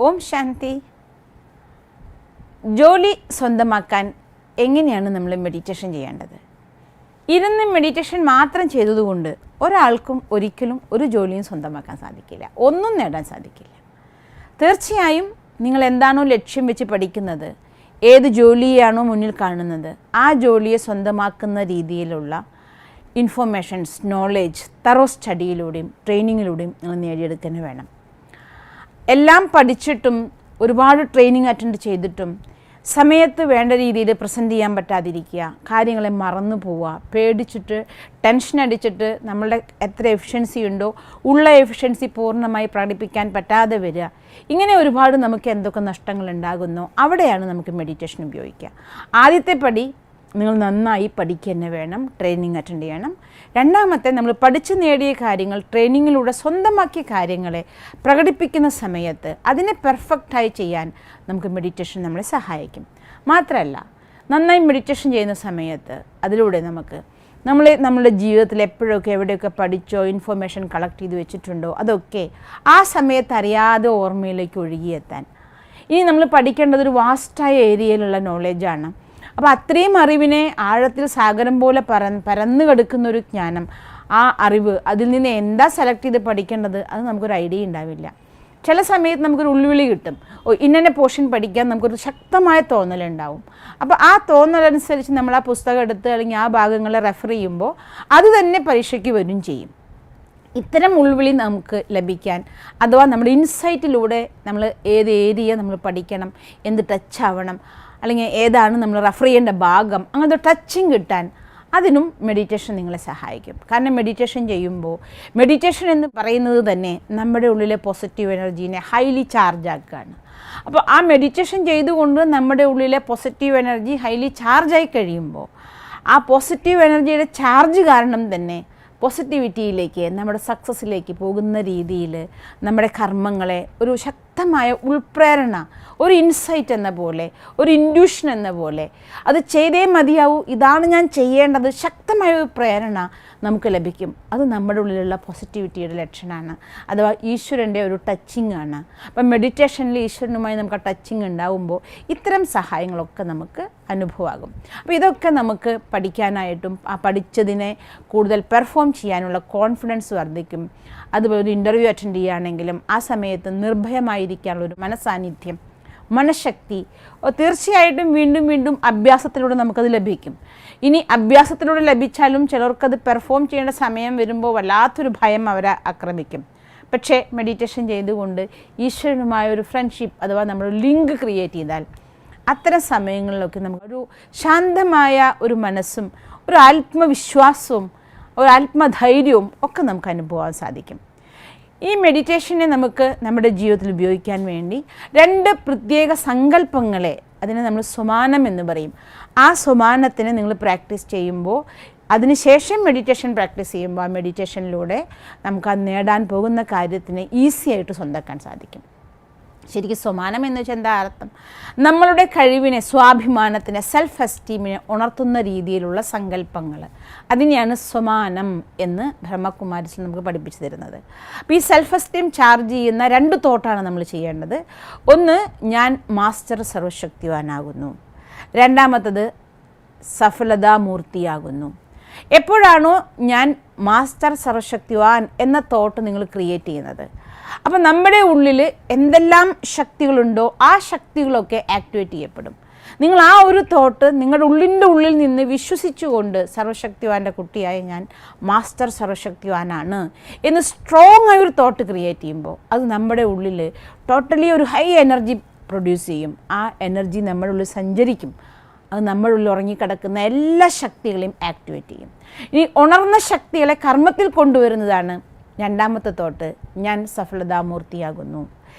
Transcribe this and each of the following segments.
ഓം ശാന്തി. ജോലി സ്വന്തമാക്കാൻ എങ്ങനെയാണ് നമ്മൾ മെഡിറ്റേഷൻ ചെയ്യേണ്ടത്? ഇരുന്ന് മെഡിറ്റേഷൻ മാത്രം ചെയ്തതുകൊണ്ട് ഒരാൾക്കും ഒരിക്കലും ഒരു ജോലിയും സ്വന്തമാക്കാൻ സാധിക്കില്ല, ഒന്നും നേടാൻ സാധിക്കില്ല. തീർച്ചയായും നിങ്ങൾ എന്താണോ ലക്ഷ്യം വെച്ച് പഠിക്കുന്നത്, ഏത് ജോലിയാണോ മുന്നിൽ കാണുന്നത്, ആ ജോലിയെ സ്വന്തമാക്കുന്ന രീതിയിലുള്ള ഇൻഫർമേഷൻസ്, നോളേജ് തറോ സ്റ്റഡിയിലൂടെയും ട്രെയിനിങ്ങിലൂടെയും നിങ്ങൾ നേടിയെടുക്കാൻ വേണം. എല്ലാം പഠിച്ചിട്ടും ഒരുപാട് ട്രെയിനിങ് അറ്റൻഡ് ചെയ്തിട്ടും സമയത്ത് വേണ്ട രീതിയിൽ പ്രസൻറ്റ് ചെയ്യാൻ പറ്റാതിരിക്കുക, കാര്യങ്ങളെ മറന്നു പോവുക, പേടിച്ചിട്ട് ടെൻഷൻ അടിച്ചിട്ട് നമ്മളുടെ എത്ര എഫിഷ്യൻസി ഉണ്ടോ ഉള്ള എഫിഷ്യൻസി പൂർണ്ണമായി പ്രകടിപ്പിക്കാൻ പറ്റാതെ വരിക, ഇങ്ങനെ ഒരുപാട് നമുക്ക് എന്തൊക്കെ നഷ്ടങ്ങൾ ഉണ്ടാകുന്നോ അവിടെയാണ് നമുക്ക് മെഡിറ്റേഷൻ ഉപയോഗിക്കുക. ആദ്യത്തെ പടി നിങ്ങൾ നന്നായി പഠിക്കുക തന്നെ വേണം, ട്രെയിനിങ് അറ്റൻഡ് ചെയ്യണം. രണ്ടാമത്തെ, നമ്മൾ പഠിച്ചു നേടിയ കാര്യങ്ങൾ ട്രെയിനിങ്ങിലൂടെ സ്വന്തമാക്കിയ കാര്യങ്ങളെ പ്രകടിപ്പിക്കുന്ന സമയത്ത് അതിനെ പെർഫെക്റ്റായി ചെയ്യാൻ നമുക്ക് മെഡിറ്റേഷൻ നമ്മളെ സഹായിക്കും. മാത്രമല്ല, നന്നായി മെഡിറ്റേഷൻ ചെയ്യുന്ന സമയത്ത് അതിലൂടെ നമ്മുടെ ജീവിതത്തിൽ എപ്പോഴൊക്കെ എവിടെയൊക്കെ പഠിച്ചോ ഇൻഫർമേഷൻ കളക്ട് ചെയ്ത് വെച്ചിട്ടുണ്ടോ അതൊക്കെ ആ സമയത്ത് അറിയാതെ ഓർമ്മയിലേക്ക് ഒഴുകിയെത്താൻ. ഇനി നമ്മൾ പഠിക്കേണ്ടത് ഒരു വാസ്റ്റായ ഏരിയയിലുള്ള നോളേജാണ്. അപ്പോൾ അത്രയും അറിവിനെ ആഴത്തിൽ സാഗരം പോലെ പരന്നു കിടക്കുന്നൊരു ജ്ഞാനം, ആ അറിവ്, അതിൽ നിന്ന് എന്താ സെലക്ട് ചെയ്ത് പഠിക്കേണ്ടത് അത് നമുക്കൊരു ഐഡിയ ഉണ്ടാവില്ല. ചില സമയത്ത് നമുക്കൊരു ഉൾവിളി കിട്ടും, ഇന്നെ പോർഷൻ പഠിക്കാൻ നമുക്കൊരു ശക്തമായ തോന്നലുണ്ടാവും. അപ്പോൾ ആ തോന്നലനുസരിച്ച് നമ്മൾ ആ പുസ്തകം എടുത്ത് അല്ലെങ്കിൽ ആ ഭാഗങ്ങളെ റെഫർ ചെയ്യുമ്പോൾ അത് തന്നെ പരീക്ഷയ്ക്ക് വരും ചെയ്യും. ഇത്തരം ഉൾവിളി നമുക്ക് ലഭിക്കാൻ, അഥവാ നമ്മുടെ ഇൻസൈറ്റിലൂടെ നമ്മൾ ഏത് ഏരിയ നമ്മൾ പഠിക്കണം, എന്ത് ടച്ച് ആവണം, അല്ലെങ്കിൽ ഏതാണ് നമ്മൾ റെഫർ ചെയ്യേണ്ട ഭാഗം, അങ്ങനത്തെ ടച്ചിങ് കിട്ടാൻ അതിനും മെഡിറ്റേഷൻ നിങ്ങളെ സഹായിക്കും. കാരണം മെഡിറ്റേഷൻ ചെയ്യുമ്പോൾ, മെഡിറ്റേഷൻ എന്ന് പറയുന്നത് തന്നെ നമ്മുടെ ഉള്ളിലെ പോസിറ്റീവ് എനർജീനെ ഹൈലി ചാർജ് ആക്കുകയാണ്. അപ്പോൾ ആ മെഡിറ്റേഷൻ ചെയ്തുകൊണ്ട് നമ്മുടെ ഉള്ളിലെ പോസിറ്റീവ് എനർജി ഹൈലി ചാർജായി കഴിയുമ്പോൾ ആ പോസിറ്റീവ് എനർജിയുടെ ചാർജ് കാരണം തന്നെ പോസിറ്റിവിറ്റിയിലേക്ക്, നമ്മുടെ സക്സസ്സിലേക്ക് പോകുന്ന രീതിയിൽ നമ്മുടെ കർമ്മങ്ങളെ ഒരു ശക്തമായ ഉൾപ്രേരണ, ഒരു ഇൻസൈറ്റ് എന്ന പോലെ, ഒരു ഇൻഡ്യൂഷൻ എന്ന പോലെ അത് ചെയ്തേ മതിയാവൂ, ഇതാണ് ഞാൻ ചെയ്യേണ്ടത്, ശക്തമായ ഒരു പ്രേരണ നമുക്ക് ലഭിക്കും. അത് നമ്മുടെ ഉള്ളിലുള്ള പോസിറ്റിവിറ്റിയുടെ ലക്ഷണമാണ്, അഥവാ ഈശ്വരൻ്റെ ഒരു ടച്ചിങ് ആണ്. അപ്പം മെഡിറ്റേഷനിൽ ഈശ്വരനുമായി നമുക്ക് ആ ടച്ചിങ് ഉണ്ടാവുമ്പോൾ ഇത്തരം സഹായങ്ങളൊക്കെ നമുക്ക് അനുഭവമാകും. അപ്പോൾ ഇതൊക്കെ നമുക്ക് പഠിക്കാനായിട്ടും ആ പഠിച്ചതിനെ കൂടുതൽ പെർഫോം ചെയ്യാനുള്ള കോൺഫിഡൻസ് വർദ്ധിക്കും. അതുപോലെ ഒരു ഇൻ്റർവ്യൂ അറ്റൻഡ് ചെയ്യുകയാണെങ്കിലും ആ സമയത്ത് നിർഭയമായിരിക്കാനുള്ളൊരു മനസാന്നിധ്യം, മനഃശക്തി തീർച്ചയായിട്ടും വീണ്ടും വീണ്ടും അഭ്യാസത്തിലൂടെ നമുക്കത് ലഭിക്കും. ഇനി അഭ്യാസത്തിലൂടെ ലഭിച്ചാലും ചിലർക്കത് പെർഫോം ചെയ്യേണ്ട സമയം വരുമ്പോൾ വല്ലാത്തൊരു ഭയം അവരെ ആക്രമിക്കും. പക്ഷേ മെഡിറ്റേഷൻ ചെയ്തുകൊണ്ട് ഈശ്വരനുമായ ഒരു ഫ്രണ്ട്ഷിപ്പ്, അഥവാ നമ്മൾ ലിങ്ക് ക്രിയേറ്റ് ചെയ്താൽ അത്തരം സമയങ്ങളിലൊക്കെ നമുക്കൊരു ശാന്തമായ ഒരു മനസ്സും ഒരു ആത്മവിശ്വാസവും ഒരു ആത്മധൈര്യവും ഒക്കെ നമുക്ക് അനുഭവം സാധിക്കും. ഈ മെഡിറ്റേഷനെ നമുക്ക് നമ്മുടെ ജീവിതത്തിൽ ഉപയോഗിക്കാൻ വേണ്ടി രണ്ട് പ്രത്യേക സങ്കല്പങ്ങളെ, അതിനെ നമ്മൾ സ്വമാനം എന്ന് പറയും. ആ സ്വമാനത്തിന് നിങ്ങൾ പ്രാക്ടീസ് ചെയ്യുമ്പോൾ, അതിനുശേഷം മെഡിറ്റേഷൻ പ്രാക്ടീസ് ചെയ്യുമ്പോൾ ആ മെഡിറ്റേഷനിലൂടെ നമുക്ക് ആ നേടാൻ പോകുന്ന കാര്യത്തിന് ഈസി ആയിട്ട് സ്വന്തമാക്കാൻ സാധിക്കും. ശരിക്കും സ്വമാനം എന്ന് വെച്ചാൽ എന്താ അർത്ഥം? നമ്മളുടെ കഴിവിനെ, സ്വാഭിമാനത്തിനെ, സെൽഫ് എസ്റ്റീമിനെ ഉണർത്തുന്ന രീതിയിലുള്ള സങ്കല്പങ്ങൾ, അതിനെയാണ് സ്വമാനം എന്ന് ബ്രഹ്മകുമാരിസിൽ നമുക്ക് പഠിപ്പിച്ചു തരുന്നത്. അപ്പോൾ ഈ സെൽഫ് എസ്റ്റീം ചാർജ് ചെയ്യുന്ന രണ്ട് തോട്ടാണ് നമ്മൾ ചെയ്യേണ്ടത്. ഒന്ന്, ഞാൻ മാസ്റ്റർ സർവശക്തിവാനാകുന്നു. രണ്ടാമത്തത്, സഫലതാമൂർത്തിയാകുന്നു. എപ്പോഴാണോ ഞാൻ മാസ്റ്റർ സർവശക്തിവാൻ എന്ന തോട്ട് നിങ്ങൾ ക്രിയേറ്റ് ചെയ്യുന്നത്, അപ്പം നമ്മുടെ ഉള്ളിൽ എന്തെല്ലാം ശക്തികളുണ്ടോ ആ ശക്തികളൊക്കെ ആക്ടിവേറ്റ് ചെയ്യപ്പെടും. നിങ്ങൾ ആ ഒരു തോട്ട് നിങ്ങളുടെ ഉള്ളിൽ നിന്ന് വിശ്വസിച്ചുകൊണ്ട് സർവശക്തിവാൻ്റെ കുട്ടിയായ ഞാൻ മാസ്റ്റർ സർവശക്തിവാനാണ് എന്ന് സ്ട്രോങ് ആയ ഒരു തോട്ട് ക്രിയേറ്റ് ചെയ്യുമ്പോൾ അത് നമ്മുടെ ഉള്ളിൽ ടോട്ടലി ഒരു ഹൈ എനർജി പ്രൊഡ്യൂസ് ചെയ്യും. ആ എനർജി നമ്മുടെ ഉള്ളിൽ സഞ്ചരിക്കും. അത് നമ്മുടെ ഉള്ളിൽ ഉറങ്ങിക്കിടക്കുന്ന എല്ലാ ശക്തികളെയും ആക്ടിവേറ്റ് ചെയ്യും. ഇനി ഉണർന്ന ശക്തികളെ കർമ്മത്തിൽ കൊണ്ടുവരുന്നതാണ് രണ്ടാമത്തെ തോട്ട്, ഞാൻ സഫലതാമൂർത്തിയാകുന്നു.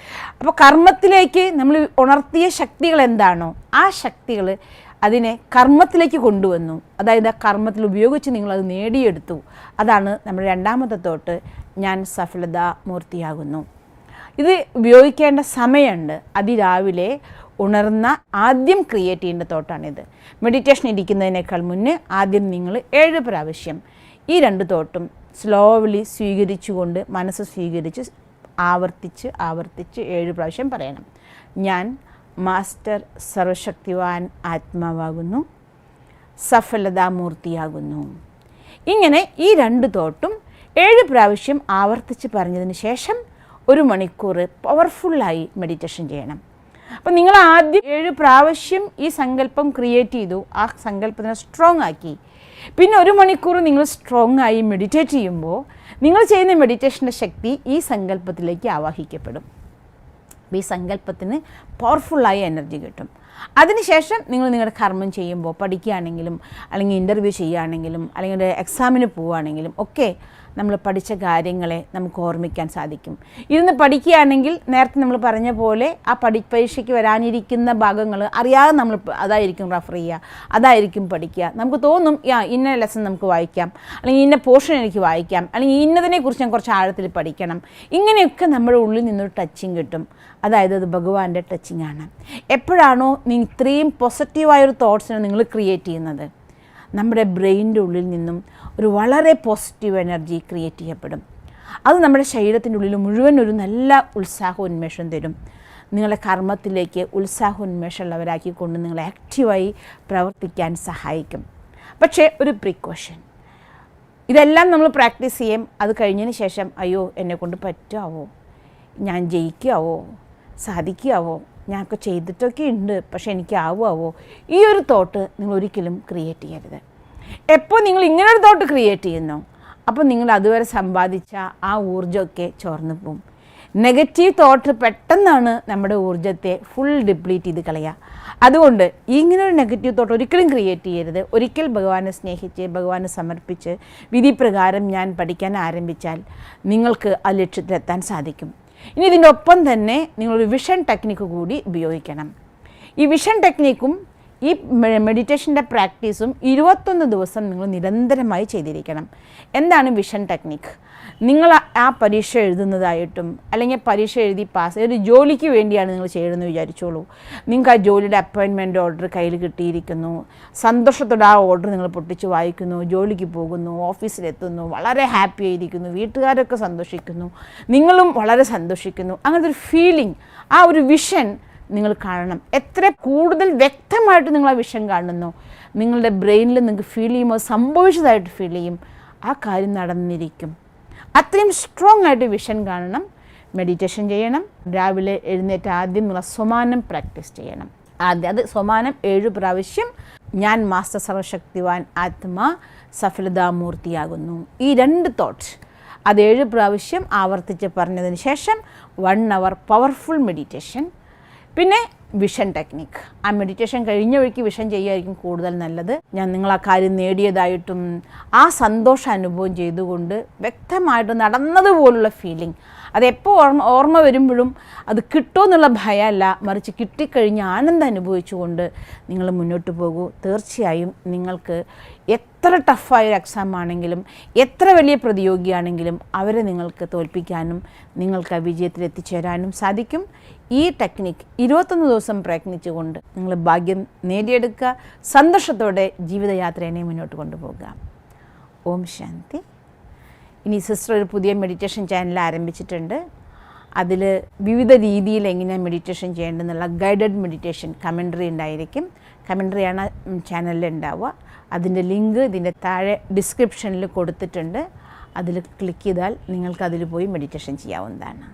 അപ്പോൾ കർമ്മത്തിലേക്ക് നമ്മൾ ഉണർത്തിയ ശക്തികൾ എന്താണോ ആ ശക്തികൾ അതിനെ കർമ്മത്തിലേക്ക് കൊണ്ടുവന്നു. അതായത് ആ കർമ്മത്തിൽ ഉപയോഗിച്ച് നിങ്ങളത് നേടിയെടുത്തു. അതാണ് നമ്മുടെ രണ്ടാമത്തെ തോട്ട്, ഞാൻ സഫലതാമൂർത്തിയാകുന്നു. ഇത് ഉപയോഗിക്കേണ്ട സമയമുണ്ട്. അതിരാവിലെ ഉണർന്ന ആദ്യം ക്രിയേറ്റ് ചെയ്യേണ്ട തോട്ടാണിത്. മെഡിറ്റേഷൻ ഇരിക്കുന്നതിനേക്കാൾ മുന്നേ ആദ്യം നിങ്ങൾ 7 പ്രാവശ്യം ഈ 2 തോട്ടും സ്ലോലി സ്വീകരിച്ചുകൊണ്ട് മനസ്സ് സ്വീകരിച്ച് ആവർത്തിച്ച് 7 പ്രാവശ്യം പറയണം. ഞാൻ മാസ്റ്റർ സർവശക്തിവാൻ ആത്മാവാകുന്നു, സഫലതാമൂർത്തിയാകുന്നു. ഇങ്ങനെ ഈ 2 തോട്ടും 7 പ്രാവശ്യം ആവർത്തിച്ച് പറഞ്ഞതിന് ശേഷം 1 മണിക്കൂർ പവർഫുള്ളായി മെഡിറ്റേഷൻ ചെയ്യണം. അപ്പം നിങ്ങൾ ആദ്യം 7 പ്രാവശ്യം ഈ സങ്കല്പം ക്രിയേറ്റ് ചെയ്തു, ആ സങ്കല്പത്തിനെ സ്ട്രോങ് ആക്കി. പിന്നെ 1 മണിക്കൂർ നിങ്ങൾ സ്ട്രോങ് ആയി മെഡിറ്റേറ്റ് ചെയ്യുമ്പോൾ നിങ്ങൾ ചെയ്യുന്ന മെഡിറ്റേഷൻ്റെ ശക്തി ഈ സങ്കല്പത്തിലേക്ക് ആവാഹിക്കപ്പെടും. ഈ സങ്കല്പത്തിന് പവർഫുള്ളായ എനർജി കിട്ടും. അതിനുശേഷം നിങ്ങൾ നിങ്ങളുടെ കർമ്മം ചെയ്യുമ്പോൾ, പഠിക്കുകയാണെങ്കിലും അല്ലെങ്കിൽ ഇൻ്റർവ്യൂ ചെയ്യുകയാണെങ്കിലും അല്ലെങ്കിൽ എക്സാമിന് പോവുകയാണെങ്കിലും ഒക്കെ നമ്മൾ പഠിച്ച കാര്യങ്ങളെ നമുക്ക് ഓർമ്മിക്കാൻ സാധിക്കും. ഇരുന്ന് പഠിക്കുകയാണെങ്കിൽ നേരത്തെ നമ്മൾ പറഞ്ഞ പോലെ ആ പരീക്ഷയ്ക്ക് വരാനിരിക്കുന്ന ഭാഗങ്ങൾ അറിയാതെ നമ്മൾ അതായിരിക്കും റെഫർ ചെയ്യുക, അതായിരിക്കും പഠിക്കുക. നമുക്ക് തോന്നും ഇന്ന ലെസൺ നമുക്ക് വായിക്കാം, അല്ലെങ്കിൽ ഇന്ന പോർഷൻ എനിക്ക് വായിക്കാം, അല്ലെങ്കിൽ ഇന്നതിനെക്കുറിച്ച് ഞാൻ കുറച്ച് ആഴത്തിൽ പഠിക്കണം. ഇങ്ങനെയൊക്കെ നമ്മുടെ ഉള്ളിൽ നിന്നൊരു ടച്ചിങ് കിട്ടും. അതായത് അത് ഭഗവാന്റെ ടച്ചിങ് ആണ്. എപ്പോഴാണോ ഇത്രയും പോസിറ്റീവായൊരു തോട്ട്സിനെ നിങ്ങൾ ക്രിയേറ്റ് ചെയ്യുന്നത്, നമ്മുടെ ബ്രെയിനിൻ്റെ ഉള്ളിൽ നിന്നും ഒരു വളരെ പോസിറ്റീവ് എനർജി ക്രിയേറ്റ് ചെയ്യപ്പെടും. അത് നമ്മുടെ ശരീരത്തിൻ്റെ ഉള്ളിൽ മുഴുവൻ ഒരു നല്ല ഉത്സാഹോന്മേഷം തരും. നിങ്ങളുടെ കർമ്മത്തിലേക്ക് ഉത്സാഹോന്മേഷമുള്ളവരാക്കിക്കൊണ്ട് നിങ്ങളെ ആക്റ്റീവായി പ്രവർത്തിക്കാൻ സഹായിക്കും. പക്ഷേ ഒരു പ്രിക്കോഷൻ, ഇതെല്ലാം നമ്മൾ പ്രാക്ടീസ് ചെയ്യും. അത് കഴിഞ്ഞതിന് ശേഷം അയ്യോ എന്നെക്കൊണ്ട് പറ്റാവോ, ഞാൻ ജയിക്കാവോ, സാധിക്കാവോ, ഞാനൊക്കെ ചെയ്തിട്ടൊക്കെ ഉണ്ട് പക്ഷേ എനിക്കാവുമോ, ഈ ഒരു തോട്ട് നിങ്ങൾ ഒരിക്കലും ക്രിയേറ്റ് ചെയ്യരുത്. എപ്പോൾ നിങ്ങൾ ഇങ്ങനൊരു തോട്ട് ക്രിയേറ്റ് ചെയ്യുന്നു, അപ്പോൾ നിങ്ങൾ അതുവരെ സമ്പാദിച്ച ആ ഊർജ്ജമൊക്കെ ചോർന്നു പോകും. നെഗറ്റീവ് തോട്ട് പെട്ടെന്നാണ് നമ്മുടെ ഊർജ്ജത്തെ ഫുൾ ഡിപ്ലീറ്റ് ചെയ്ത് കളയുക. അതുകൊണ്ട് ഇങ്ങനൊരു നെഗറ്റീവ് തോട്ട് ഒരിക്കലും ക്രിയേറ്റ് ചെയ്യരുത്. ഒരിക്കൽ ഭഗവാനെ സ്നേഹിച്ച് ഭഗവാനെ സമർപ്പിച്ച് വിധിപ്രകാരം ഞാൻ പഠിക്കാൻ ആരംഭിച്ചാൽ നിങ്ങൾക്ക് ആ ലക്ഷ്യത്തിലെത്താൻ സാധിക്കും. ഇനി ഇതിൻ്റെ ഒപ്പം തന്നെ നിങ്ങളൊരു വിഷൻ ടെക്നിക്ക് കൂടി ഉപയോഗിക്കണം. ഈ വിഷൻ ടെക്നിക്കും ഈ മെഡിറ്റേഷൻ്റെ പ്രാക്ടീസും 21 ദിവസം നിങ്ങൾ നിരന്തരമായി ചെയ്തിരിക്കണം. എന്താണ് വിഷൻ ടെക്നിക്ക്? നിങ്ങൾ ആ പരീക്ഷ എഴുതുന്നതായിട്ടും അല്ലെങ്കിൽ പരീക്ഷ എഴുതി പാസ് ഒരു ജോലിക്ക് വേണ്ടിയാണ് നിങ്ങൾ ചെയ്യണമെന്ന് വിചാരിച്ചോളൂ. നിങ്ങൾക്ക് ആ ജോലിയുടെ അപ്പോയിൻമെൻറ്റ് ഓർഡർ കയ്യിൽ കിട്ടിയിരിക്കുന്നു. സന്തോഷത്തോടെ ആ ഓർഡർ നിങ്ങൾ പൊട്ടിച്ച് വായിക്കുന്നു, ജോലിക്ക് പോകുന്നു, ഓഫീസിലെത്തുന്നു, വളരെ ഹാപ്പി ആയിരിക്കുന്നു, വീട്ടുകാരൊക്കെ സന്തോഷിക്കുന്നു, നിങ്ങളും വളരെ സന്തോഷിക്കുന്നു. അങ്ങനത്തെ ഒരു ഫീലിംഗ്, ആ ഒരു വിഷൻ നിങ്ങൾ കാണണം. എത്ര കൂടുതൽ വ്യക്തമായിട്ട് നിങ്ങൾ ആ വിഷൻ കാണുന്നു, നിങ്ങളുടെ ബ്രെയിനിൽ നിങ്ങൾക്ക് ഫീൽ ചെയ്യുമ്പോൾ സംഭവിച്ചതായിട്ട് ഫീൽ ചെയ്യും, ആ കാര്യം നടന്നിരിക്കും. അത്രയും സ്ട്രോങ് ആയിട്ട് വിഷൻ കാണണം. മെഡിറ്റേഷൻ ചെയ്യണം. രാവിലെ എഴുന്നേറ്റ് ആദ്യം നിങ്ങൾ സോമാനം പ്രാക്ടീസ് ചെയ്യണം. അത് സോമാനം 7 പ്രാവശ്യം ഞാൻ മാസ്റ്റർ സർവശക്തിവാൻ ആത്മാ സഫലതാമൂർത്തിയാകുന്നു. ഈ 2 തോട്ട്സ് അത് 7 പ്രാവശ്യം ആവർത്തിച്ച് പറഞ്ഞതിന് ശേഷം 1 അവർ പവർഫുൾ മെഡിറ്റേഷൻ, പിന്നെ വിഷൻ ടെക്നിക്ക്. ആ മെഡിറ്റേഷൻ കഴിഞ്ഞ വഴിക്ക് വിഷൻ ചെയ്യുമായിരിക്കും കൂടുതൽ നല്ലത്. ഞാൻ നിങ്ങൾ ആ കാര്യം നേടിയതായിട്ടും ആ സന്തോഷം അനുഭവം ചെയ്തുകൊണ്ട് വ്യക്തമായിട്ട് നടന്നതുപോലുള്ള ഫീലിംഗ്, അതെപ്പോൾ ഓർമ്മ വരുമ്പോഴും അത് കിട്ടുമെന്നുള്ള ഭയമല്ല, മറിച്ച് കിട്ടിക്കഴിഞ്ഞ് ആനന്ദം അനുഭവിച്ചുകൊണ്ട് നിങ്ങൾ മുന്നോട്ട് പോകൂ. തീർച്ചയായും നിങ്ങൾക്ക് എത്ര ടഫായൊരു എക്സാം ആണെങ്കിലും എത്ര വലിയ പ്രതിയോഗിയാണെങ്കിലും അവരെ നിങ്ങൾക്ക് തോൽപ്പിക്കാനും നിങ്ങൾക്ക് ആ വിജയത്തിൽ എത്തിച്ചേരാനും സാധിക്കും. ഈ ടെക്നിക്ക് 21 ദിവസം പ്രയത്നിച്ചുകൊണ്ട് നിങ്ങൾ ഭാഗ്യം നേടിയെടുക്കുക. സന്തോഷത്തോടെ ജീവിതയാത്രയെ മുന്നോട്ട് കൊണ്ടുപോകുക. ഓം ശാന്തി. ഇനി സിസ്റ്റർ ഒരു പുതിയ മെഡിറ്റേഷൻ ചാനൽ ആരംഭിച്ചിട്ടുണ്ട്. അതിൽ വിവിധ രീതിയിൽ എങ്ങനെയാണ് മെഡിറ്റേഷൻ ചെയ്യേണ്ടതെന്നുള്ള ഗൈഡഡ് മെഡിറ്റേഷൻ കമൻട്രി ഉണ്ടായിരിക്കും. കമൻട്രിയാണ് ചാനലിൽ ഉണ്ടാവുക. അതിൻ്റെ ലിങ്ക് ഇതിൻ്റെ താഴെ ഡിസ്ക്രിപ്ഷനിൽ കൊടുത്തിട്ടുണ്ട്. അതിൽ ക്ലിക്ക് ചെയ്താൽ നിങ്ങൾക്ക് അതിൽ പോയി മെഡിറ്റേഷൻ ചെയ്യാവുന്നതാണ്.